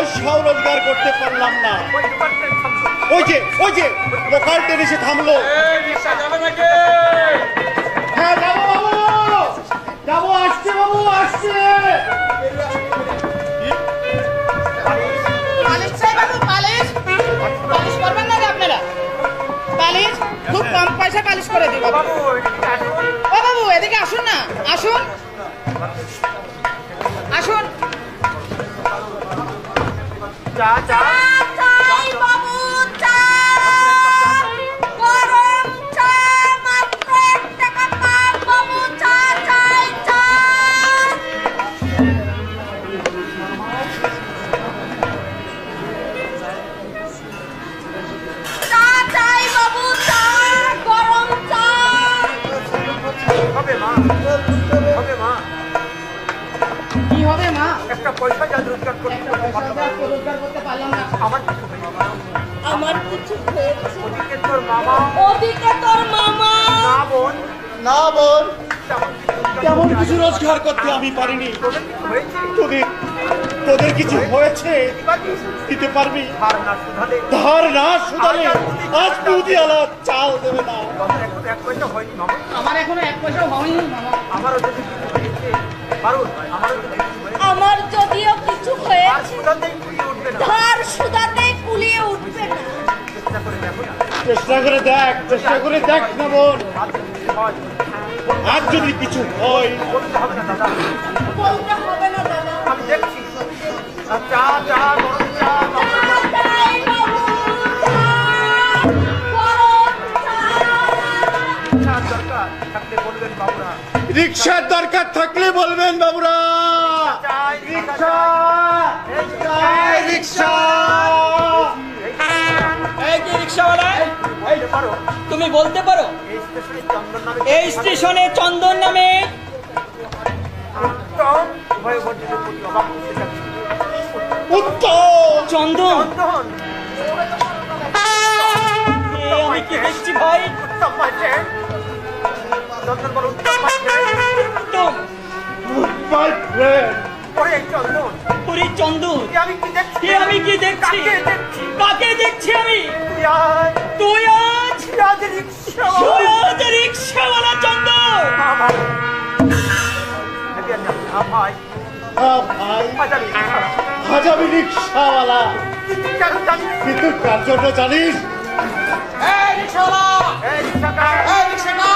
পয়সাও রোজগার করতে পারলাম না। ওই যে লোকাল ট্রেন এসে থামলো। হ্যাঁ যাবো বাবু, যাবো, আসছে বাবু, আসছে। পালিশ চাই বাবু, পালিশ পালিশ করবেন না রে আপনারা? পালিশ খুব কম পয়সা পালিশ করে দিব। ও বাবু এদিকে আসুন না, আসুন আসুন। চা চা চাই বাবু, চা, গরম চা, মাত্র 1 টাকা কাপ বাবু, চা চাই, চা। চা চাই বাবু, চা, গরম চা। হবে মা, হবে মা, কি হবে মা? একটা পয়সা যা রোজগার করতে রোজগার করতে পারলাম না। আমার কিছু হয়নি। আমার কিছু হয়েছে। ওদিকে তোর মামা, ওদিকে তোর মামা। না বোন, না বোন, তেমন কিছু তেমন কিছু রোজগার করতে আমি পারিনি। তোদের কিছু হয়েছে? তোদের কিছু হয়েছে এবার কি? দিতে পারবি? ধার না সুধালে ধার না সুদালে আজ দুধি আলা চাল দেবে না। তোদের এখন 1 পয়সা হয়নি মামা। আমার এখনো 1 পয়সাও হয়নি মামা। আমারও যদি কিছু হয়েছে পারুন, আমারও যদি কিছু হয়েছে আমার যদিও কিছু আর হয়েছে, সুধাতেই কুড়িয়ে উঠবে না। ধার সুদাতে কুলিয়ে উঠবে না। চেষ্টা করে দেখো না, চেষ্টা করে দেখ না বোন, আর যদি কিছু হয় আজ যদি কিছু হয়। বলতে হবে না দাদা, বলতে হবে না দাদা। আমি দেখছি। আর চা চা গরম চা চা চাই বাবু, চা, গরম চা। চা দরকার থাকলে বলবেন বাবুরা। রিক্সার দরকার থাকলে বলবেন বাবুরা। চাই রিক্সা চাই, রিক্সা। এই যে রিক্সাওয়ালা, বলতে পারো তুমি বলতে পারো এই স্টেশনে চন্দন নামে এই স্টেশনে চন্দন নামে উত্তম উভয় ভোটের প্রতি অবাক হতে যাচ্ছে। উত্তম চন্দন? চন্দন এ আমি কি দেখছি ভাই? উত্তম মাঝে চন্দন বল উত্তম মাঝে উত্তম, মাই ফ্রেন্ড। ওরে চন্দন ওরে চন্দন, এ আমি কি দেখছি? এ আমি কি দেখছি? কাকে দেখছি? কাকে দেখছি আমি? তুই আজ তুই আজ আজ রিক্সা তুই আজ রিক্সাওয়ালা চন্দন। ভাই ভাই হ্যাঁ ভাই, বাজারে হাজাবি রিক্সাওয়ালা। কেন জানিস? কিন্তু কার জন্য জানিস? এই রিক্সাওয়ালা, এই রিক্সাটা এই রিক্সাটা